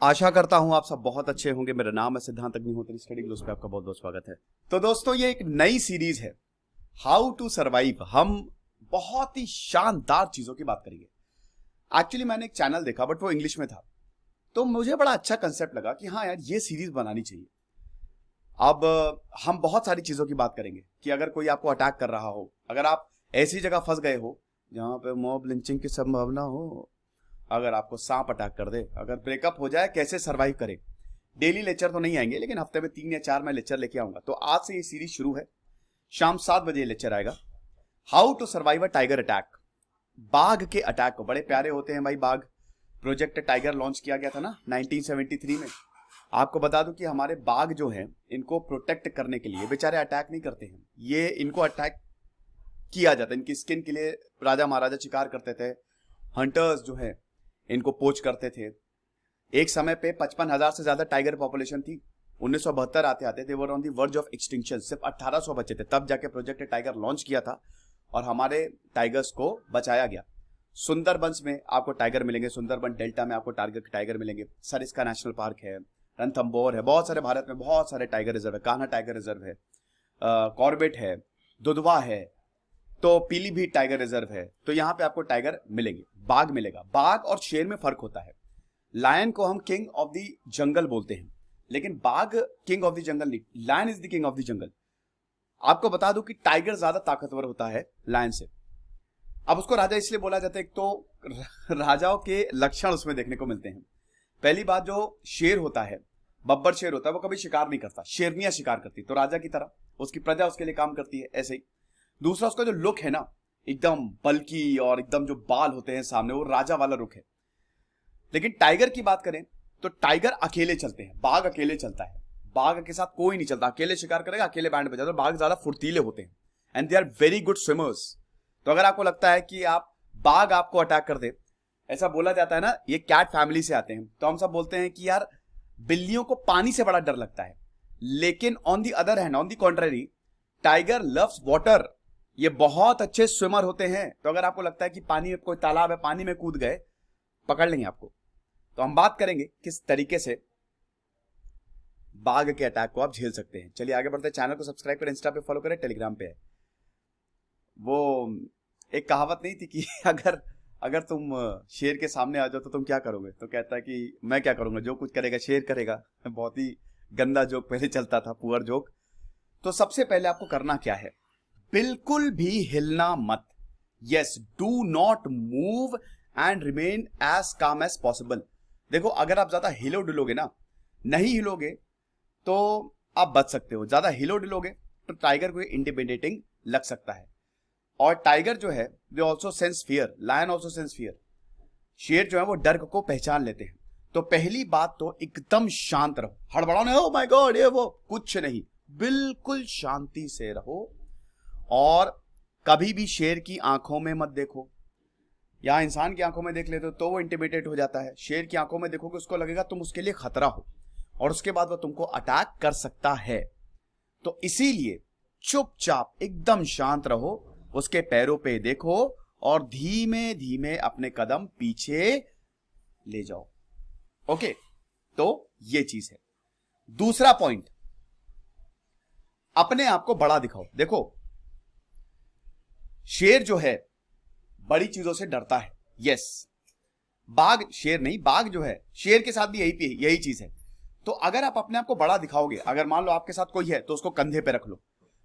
आशा करता हूं आप सब बहुत अच्छे होंगे। मेरा नाम है सिद्धांत अग्निहोत्री, स्टडी ग्लोस पे आपका बहुत बहुत स्वागत है। तो दोस्तों, ये एक नई सीरीज है, हाउ टू सर्वाइव। हम बहुत ही शानदार चीजों की बात करेंगे। एक्चुअली मैंने एक चैनल देखा, बट वो इंग्लिश में था, तो मुझे बड़ा अच्छा कंसेप्ट लगा कि हाँ यार, ये सीरीज बनानी चाहिए। अब हम बहुत सारी चीजों की बात करेंगे कि अगर कोई आपको अटैक कर रहा हो, अगर आप ऐसी जगह फंस गए हो जहां पे मॉब लिंचिंग की संभावना हो, अगर आपको सांप अटैक कर दे, अगर ब्रेकअप हो जाए, कैसे सरवाइव करें। डेली लेक्चर तो नहीं आएंगे, लेकिन हफ्ते में 3 या 4 मैं लेक्चर लेके आऊंगा। तो आज से ये सीरीज शुरू है। शाम 7 बजे लेक्चर आएगा, how to survive a tiger attack. बाघ के अटैक को, बड़े प्यारे होते हैं भाई बाघ। प्रोजेक्ट टाइगर लॉन्च किया गया था ना 1973 में। आपको बता दूं कि हमारे बाघ जो हैं, इनको प्रोटेक्ट करने के लिए बेचारे अटैक नहीं करते हैं, ये इनको अटैक किया जाता है। इनकी स्किन के लिए राजा महाराजा शिकार करते थे, हंटर्स जो है इनको पोच करते थे। एक समय पे 55,000 से ज्यादा टाइगर पॉपुलेशन थी। 1972 आते आते they were on the verge of extinction. सिर्फ 1800 बचे थे, तब जाके प्रोजेक्ट टाइगर लॉन्च किया था और हमारे टाइगर्स को बचाया गया। सुंदरबंस में आपको टाइगर मिलेंगे, सुंदरबन डेल्टा में आपको टाइगर मिलेंगे। सरिस्का नेशनल पार्क है, रणथंबोर है, बहुत सारे भारत में बहुत सारे टाइगर रिजर्व है। कान्हा टाइगर रिजर्व है, कॉर्बेट है, दुधवा है, तो पीलीभीत टाइगर रिजर्व है। तो यहाँ पे आपको टाइगर मिलेंगे, बाघ मिलेगा। बाघ और शेर में फर्क होता है। लायन को हम किंग ऑफ द जंगल बोलते हैं, लेकिन बाघ किंग ऑफ द जंगल नहीं, lion is the king of the jungle. आपको बता दूं कि टाइगर ज्यादा ताकतवर होता है लायन से। अब उसको राजा इसलिए बोला जाता है, एक तो राजाओं के लक्षण उसमें देखने को मिलते हैं। पहली बात, जो शेर होता है, बब्बर शेर होता है, वो कभी शिकार नहीं करता, शेरनियां शिकार करती, तो राजा की तरह उसकी प्रजा उसके लिए काम करती है, ऐसे ही। दूसरा, उसका जो लुक है ना, एकदम बल्कि और एकदम जो बाल होते हैं सामने, वो राजा वाला लुक है। लेकिन टाइगर की बात करें तो टाइगर अकेले चलते हैं, बाघ अकेले चलता है। बाघ के साथ कोई नहीं चलता, अकेले शिकार करेगा, अकेले बैंड बजाता है। बाघ ज्यादा फुर्तीले होते हैं and they are very good swimmers. तो अगर आपको लगता है कि आप बाघ आपको अटैक कर दे, ऐसा बोला जाता है ना, ये कैट फैमिली से आते हैं, तो हम सब बोलते हैं कि यार बिल्लियों को पानी से बड़ा डर लगता है। लेकिन on the other hand, on the contrary, tiger loves water. ये बहुत अच्छे स्विमर होते हैं। तो अगर आपको लगता है कि पानी में कोई तालाब है, पानी में कूद गए, पकड़ लेंगे आपको। तो हम बात करेंगे किस तरीके से बाघ के अटैक को आप झेल सकते हैं। चलिए आगे बढ़ते हैं। चैनल को सब्सक्राइब करें, इंस्टा पे फॉलो करें, टेलीग्राम पे है। वो एक कहावत नहीं थी कि अगर तुम शेर के सामने आ जाओ तो तुम क्या करोगे, तो कहता है कि मैं क्या करूंगा, जो कुछ करेगा शेर करेगा। बहुत ही गंदा जोक पहले चलता था, पुअर जोक। तो सबसे पहले आपको करना क्या है, बिल्कुल भी हिलना मत। Yes, do not move and remain as calm as possible. देखो, अगर आप ज्यादा हिलो डुलोगे ना, नहीं हिलोगे तो आप बच सकते हो। ज्यादा हिलो डुलोगे तो टाइगर को इंटिमिडेटिंग लग सकता है। और टाइगर जो है, they also sense fear, lion also sense fear. शेर जो है वो डर को पहचान लेते हैं। तो पहली बात तो एकदम शांत रहो, हड़बड़ाओ नहीं, ओ माय गॉड ये वो कुछ नहीं, बिल्कुल शांति से रहो। और कभी भी शेर की आंखों में मत देखो। या इंसान की आंखों में देख लेते हो तो वो इंटिमिडेट हो जाता है। शेर की आंखों में देखोगे, उसको लगेगा तुम उसके लिए खतरा हो, और उसके बाद वो तुमको अटैक कर सकता है। तो इसीलिए चुपचाप एकदम शांत रहो, उसके पैरों पे देखो और धीमे धीमे अपने कदम पीछे ले जाओ। ओके, तो ये चीज है। दूसरा पॉइंट, अपने आप को बड़ा दिखाओ। देखो, शेर जो है बड़ी चीजों से डरता है। यस, बाघ शेर नहीं, बाघ जो है शेर के साथ भी यही चीज है। तो अगर आप अपने आप को बड़ा दिखाओगे, अगर मान लो आपके साथ कोई है तो उसको कंधे पे रख लो,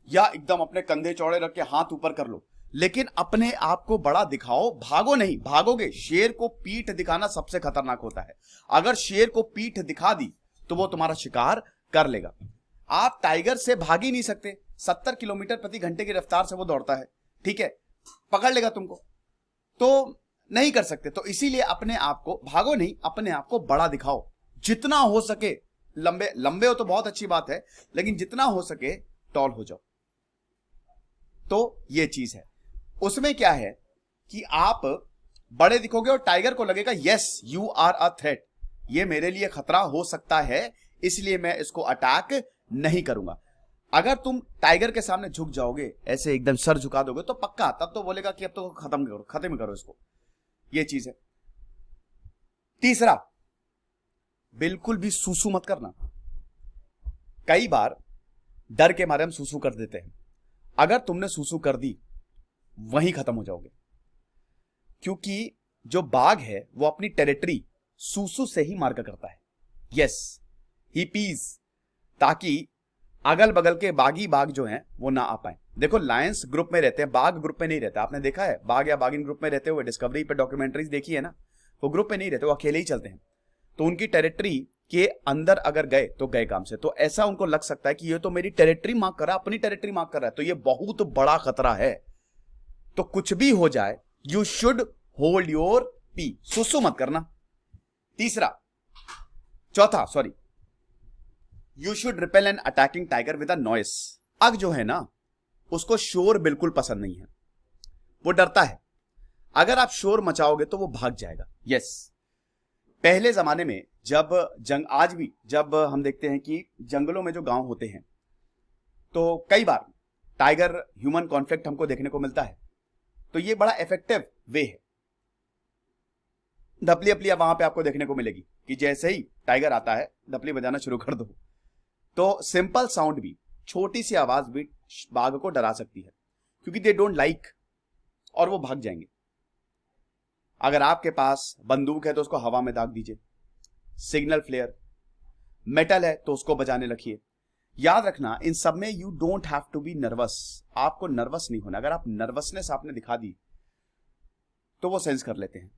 या एकदम अपने कंधे चौड़े रख के हाथ ऊपर कर लो, लेकिन अपने आप को बड़ा दिखाओ। भागो नहीं, भागोगे, शेर को पीठ दिखाना सबसे खतरनाक होता है। अगर शेर को पीठ दिखा दी तो वो तुम्हारा शिकार कर लेगा। आप टाइगर से भाग ही नहीं सकते, 70 किलोमीटर प्रति घंटे की रफ्तार से वो दौड़ता है, ठीक है, पकड़ लेगा तुमको, तो नहीं कर सकते। तो इसीलिए अपने आप को, भागो नहीं, अपने आप को बड़ा दिखाओ जितना हो सके। लंबे लंबे हो तो बहुत अच्छी बात है, लेकिन जितना हो सके टॉल हो जाओ। तो ये चीज है। उसमें क्या है कि आप बड़े दिखोगे और टाइगर को लगेगा yes you are a threat, ये मेरे लिए खतरा हो सकता है, इसलिए मैं इसको अटैक नहीं करूंगा। अगर तुम टाइगर के सामने झुक जाओगे, ऐसे एकदम सर झुका दोगे, तो पक्का तब तो बोलेगा कि अब तो खत्म करो इसको। ये चीज है। तीसरा, बिल्कुल भी सूसू मत करना। कई बार डर के मारे हम सूसू कर देते हैं। अगर तुमने सूसू कर दी, वहीं खत्म हो जाओगे, क्योंकि जो बाघ है वो अपनी टेरिटरी सूसू से ही मार्क करता है। यस, ही पीज, ताकि अगल बगल के बागी बाघ जो हैं वो ना आ पाए। देखो, लायंस ग्रुप में रहते हैं, बाघ ग्रुप में नहीं रहता। आपने देखा है बाघ या बाघिन ग्रुप में रहते हुए? डिस्कवरी पे डॉक्यूमेंट्रीज देखी है ना, वो ग्रुप में नहीं रहते, वो अकेले ही चलते हैं। तो उनकी टेरिटरी के अंदर अगर गए तो गए काम से। तो ऐसा उनको लग सकता है कि ये तो मेरी टेरिटरी मार्क कर रहा है, अपनी टेरिटरी मार्क कर रहा है, तो ये बहुत बड़ा खतरा है। तो कुछ भी हो जाए, you should hold your pee, सुसु मत करना। चौथा, you should repel an attacking tiger with a noise. बाघ जो है ना, उसको शोर बिल्कुल पसंद नहीं है, वो डरता है। अगर आप शोर मचाओगे तो वो भाग जाएगा। यस, पहले जमाने में जब आज भी जब हम देखते हैं कि जंगलों में जो गांव होते हैं, तो कई बार टाइगर ह्यूमन कॉन्फ्लिक्ट हमको देखने को मिलता है। तो ये बड़ा इफेक्टिव वे है। धपली अपली वहां पे आपको देखने को मिलेगी कि जैसे ही टाइगर आता है, धपली बजाना शुरू कर दो। तो सिंपल साउंड भी, छोटी सी आवाज भी बाघ को डरा सकती है, क्योंकि दे डोंट लाइक, और वो भाग जाएंगे। अगर आपके पास बंदूक है तो उसको हवा में दाग दीजिए, सिग्नल फ्लेयर, मेटल है तो उसको बजाने रखिए। याद रखना, इन सब में you don't have to be nervous. आपको नर्वस नहीं होना। अगर आप नर्वसनेस आपने दिखा दी तो वो सेंस कर लेते हैं,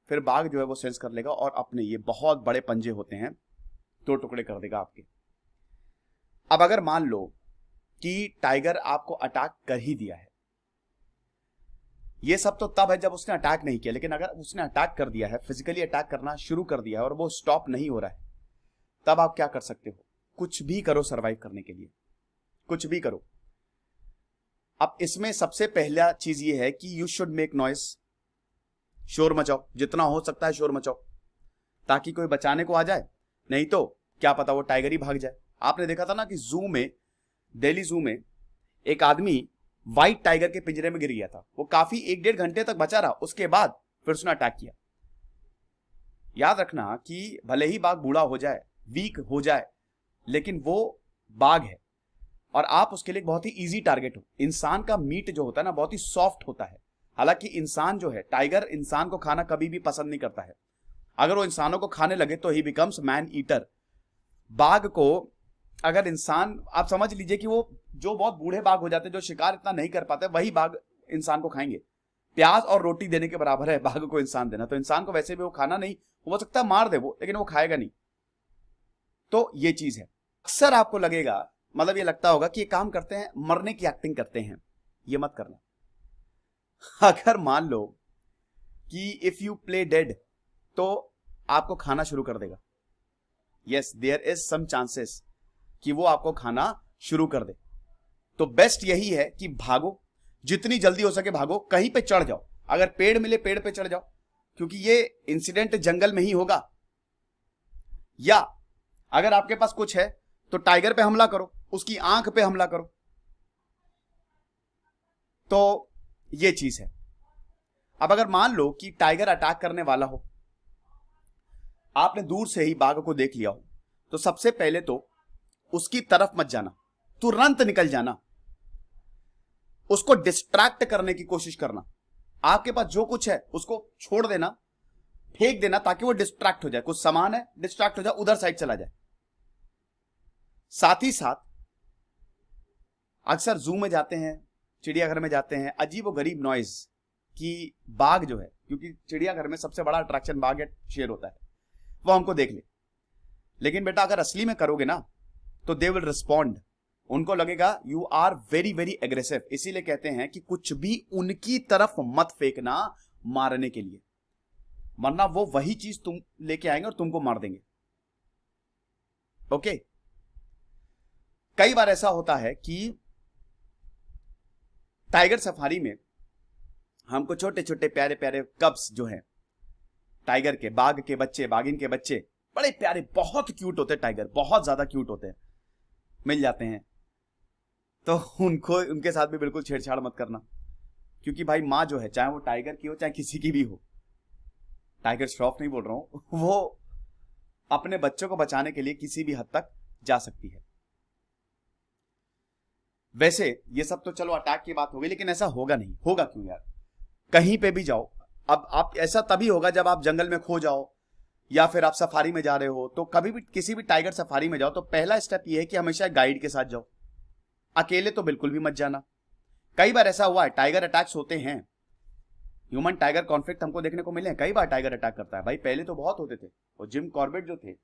फिर बाघ जो है वो सेंस कर लेगा और अपने ये बहुत बड़े पंजे होते हैं, दो टुकड़े कर देगा आपके। अब अगर मान लो कि टाइगर आपको अटैक कर ही दिया है, ये सब तो तब है जब उसने अटैक नहीं किया, लेकिन अगर उसने अटैक कर दिया है, फिजिकली अटैक करना शुरू कर दिया है और वो स्टॉप नहीं हो रहा है, तब आप क्या कर सकते हो? कुछ भी करो सरवाइव करने के लिए, कुछ भी करो। अब इसमें सबसे पहला चीज ये है कि यू शुड मेक नॉइस, शोर मचाओ, जितना हो सकता है शोर मचाओ, ताकि कोई बचाने को आ जाए। नहीं तो क्या पता वो टाइगर ही भाग जाए। आपने देखा था ना कि जू में, दिल्ली जू में एक आदमी व्हाइट टाइगर के पिंजरे में गिर गया था। वो काफी 1-1.5 घंटे तक बचा रहा, उसके बाद फिर उसने अटैक किया। याद रखना कि भले ही बाघ बूढ़ा हो जाए, वीक हो जाए, लेकिन वो बाघ है और आप उसके लिए बहुत ही इजी टारगेट हो। इंसान का मीट जो होता है ना, बहुत ही सॉफ्ट होता है। हालांकि इंसान जो है, टाइगर इंसान को खाना कभी भी पसंद नहीं करता है। अगर वो इंसानों को खाने लगे तो ही बिकम्स मैन ईटर। बाघ को अगर इंसान, आप समझ लीजिए कि वो जो बहुत बूढ़े बाघ हो जाते हैं, जो शिकार इतना नहीं कर पाते, वही बाघ इंसान को खाएंगे। प्याज और रोटी देने के बराबर है बाघ को इंसान देना। तो इंसान को वैसे भी वो खाना नहीं, हो सकता है मार दे वो, लेकिन वो खाएगा नहीं। तो ये चीज है। अक्सर आपको लगेगा, मतलब ये लगता होगा कि ये काम करते हैं, मरने की एक्टिंग करते हैं। ये मत करना। अगर मान लो कि इफ यू प्ले डेड, तो आपको खाना शुरू कर देगा। Yes, there is some chances कि वो आपको खाना शुरू कर दे। तो बेस्ट यही है कि भागो, जितनी जल्दी हो सके भागो, कहीं पे चढ़ जाओ। अगर पेड़ मिले पेड़ पे चढ़ जाओ, क्योंकि ये इंसिडेंट जंगल में ही होगा। या अगर आपके पास कुछ है तो टाइगर पे हमला करो, उसकी आंख पे हमला करो। तो ये चीज है। अब अगर मान लो कि टाइगर अटैक करने वाला हो, आपने दूर से ही बाघ को देख लिया हो, तो सबसे पहले तो उसकी तरफ मत जाना, तुरंत निकल जाना। उसको डिस्ट्रैक्ट करने की कोशिश करना। आपके पास जो कुछ है उसको छोड़ देना, फेंक देना, ताकि वो डिस्ट्रैक्ट हो जाए। कुछ सामान है, डिस्ट्रैक्ट हो जाए, उधर साइड चला जाए। साथ ही साथ अक्सर जू में जाते हैं, चिड़ियाघर में जाते हैं, अजीब व गरीब नॉइज कि बाघ जो है, क्योंकि चिड़ियाघर में सबसे बड़ा अट्रैक्शन बाघ या शेर होता है, वो हमको देख ले। लेकिन बेटा अगर असली में करोगे ना, तो दे विल रिस्पॉन्ड। उनको लगेगा you are very very aggressive. इसीलिए कहते हैं कि कुछ भी उनकी तरफ मत फेंकना मारने के लिए, वरना वो वही चीज तुम लेके आएंगे और तुमको मार देंगे। ओके। कई बार ऐसा होता है कि टाइगर सफारी में हमको छोटे छोटे प्यारे प्यारे कब्स जो हैं टाइगर के, बाघ के बच्चे, बाघिन के बच्चे, बड़े प्यारे, बहुत क्यूट होते हैं टाइगर, बहुत ज्यादा क्यूट होते हैं, मिल जाते हैं। तो उनके साथ भी बिल्कुल छेड़छाड़ मत करना, क्योंकि भाई माँ जो है, चाहे वो टाइगर की हो चाहे किसी की भी हो, टाइगर श्रॉफ नहीं बोल रहा हूं, वो अपने बच्चों को बचाने के लिए किसी भी हद तक जा सकती है। वैसे ये सब तो चलो अटैक की बात हो गई, लेकिन ऐसा होगा नहीं। होगा क्यों यार? कहीं पे भी जाओ, अब आप ऐसा तभी होगा जब आप जंगल में खो जाओ या फिर आप सफारी में जा रहे हो। तो कभी भी किसी भी टाइगर सफारी में जाओ तो पहला स्टेप ये है कि हमेशा गाइड के साथ जाओ, अकेले तो बिल्कुल भी मत जाना। कई बार ऐसा हुआ है, टाइगर अटैक्स होते हैं, ह्यूमन टाइगर कॉन्फ्लिक्ट हमको देखने को मिले हैं। कई बार टाइगर अटैक करता है भाई, पहले तो बहुत होते थे। और जिम कॉर्बेट जो थे,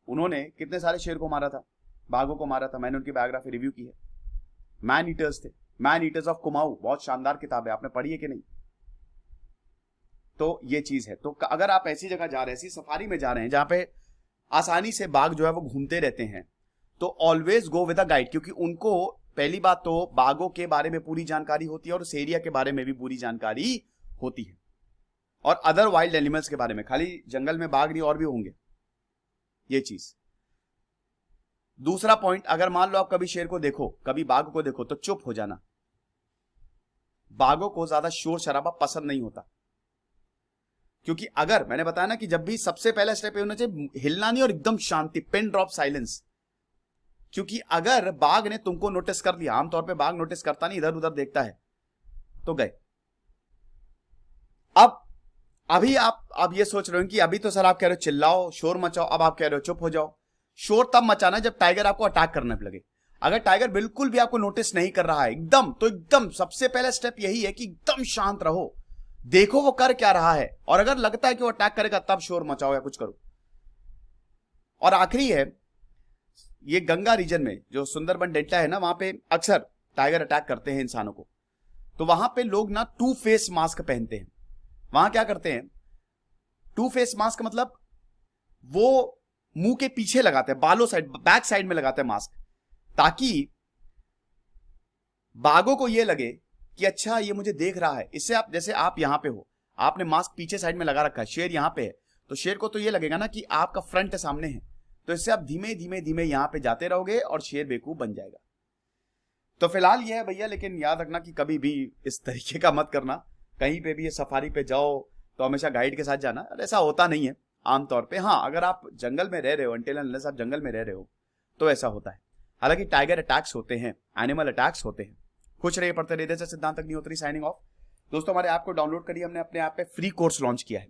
उन्होंने कितने सारे शेर को मारा था, बाघों को मारा था। मैंने उनकी बायोग्राफी रिव्यू की है। मैन ईटर्स थे, मैन ईटर्स ऑफ कुमाऊं, बहुत शानदार किताब है, आपने पढ़ी है कि नहीं? तो ये चीज है। तो अगर आप ऐसी जगह जा रहे हैं, ऐसी सफारी में जा रहे हैं जहां पे आसानी से बाघ जो है वो घूमते रहते हैं, तो always go with a guide, क्योंकि उनको पहली बात तो बाघों के बारे में पूरी जानकारी होती है और उस एरिया के बारे में भी पूरी जानकारी होती है, और अदर वाइल्ड एनिमल्स के बारे में। खाली जंगल में बाघ नहीं, और भी होंगे, ये चीज। दूसरा पॉइंट, अगर मान लो आप कभी शेर को देखो, कभी बाघ को देखो, तो चुप हो जाना। बाघों को ज्यादा शोर शराबा पसंद नहीं होता, क्योंकि अगर मैंने बताया ना कि जब भी सबसे पहला स्टेप ये होना चाहिए, हिलना नहीं और एकदम शांति, पिन ड्रॉप साइलेंस। क्योंकि अगर बाघ ने तुमको नोटिस कर लिया, आमतौर पे बाघ नोटिस करता नहीं, इधर उधर देखता है, तो गए। अभी आप ये सोच रहे हो कि अभी तो सर आप कह रहे हो चिल्लाओ, शोर मचाओ, अब आप कह रहे हो चुप हो जाओ। शोर तब मचाना जब टाइगर आपको अटैक करने लगे। अगर टाइगर बिल्कुल भी आपको नोटिस नहीं कर रहा है एकदम, तो एकदम सबसे पहला स्टेप यही है कि एकदम शांत रहो, देखो वो कर क्या रहा है, और अगर लगता है कि वो अटैक करेगा तब शोर मचाओ या कुछ करो। और आखिरी है, ये गंगा रीजन में जो सुंदरबन डेल्टा है ना, वहां पे अक्सर टाइगर अटैक करते हैं इंसानों को। तो वहां पे लोग ना 2 फेस मास्क पहनते हैं। वहां क्या करते हैं, 2 फेस मास्क मतलब वो मुंह के पीछे लगाते हैं, बालों साइड, बैक साइड में लगाते हैं मास्क, ताकि बाघों को ये लगे कि अच्छा ये मुझे देख रहा है। इससे आप, जैसे आप यहां पे हो, आपने मास्क पीछे साइड में लगा रखा है, शेर यहां पे है, तो शेर को तो ये लगेगा ना कि आपका फ्रंट सामने है, तो इससे आप धीमे धीमे धीमे यहां पे जाते रहोगे और शेर बेवकूफ बन जाएगा। तो फिलहाल ये है भैया, लेकिन याद रखना कि कभी भी इस तरीके का मत करना। कहीं पे भी ये सफारी पे जाओ तो हमेशा गाइड के साथ जाना। ऐसा होता नहीं है आमतौर पे, हाँ अगर आप जंगल में रह रहे हो, अनटिल अनलेस आप जंगल में रह रहे हो, तो ऐसा होता है। हालांकि टाइगर अटैक्स होते हैं, एनिमल अटैक्स होते हैं। खुश रहिए, पढ़ते रहिए। जैसे सिद्धांत अग्निहोत्री साइनिंग ऑफ। दोस्तों, हमारे ऐप को डाउनलोड करिए, हमने अपने ऐप पे फ्री कोर्स लॉन्च किया है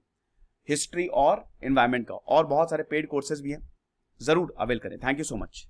हिस्ट्री और एनवायरमेंट का, और बहुत सारे पेड कोर्सेज भी हैं, जरूर अवेल करें। Thank you so much.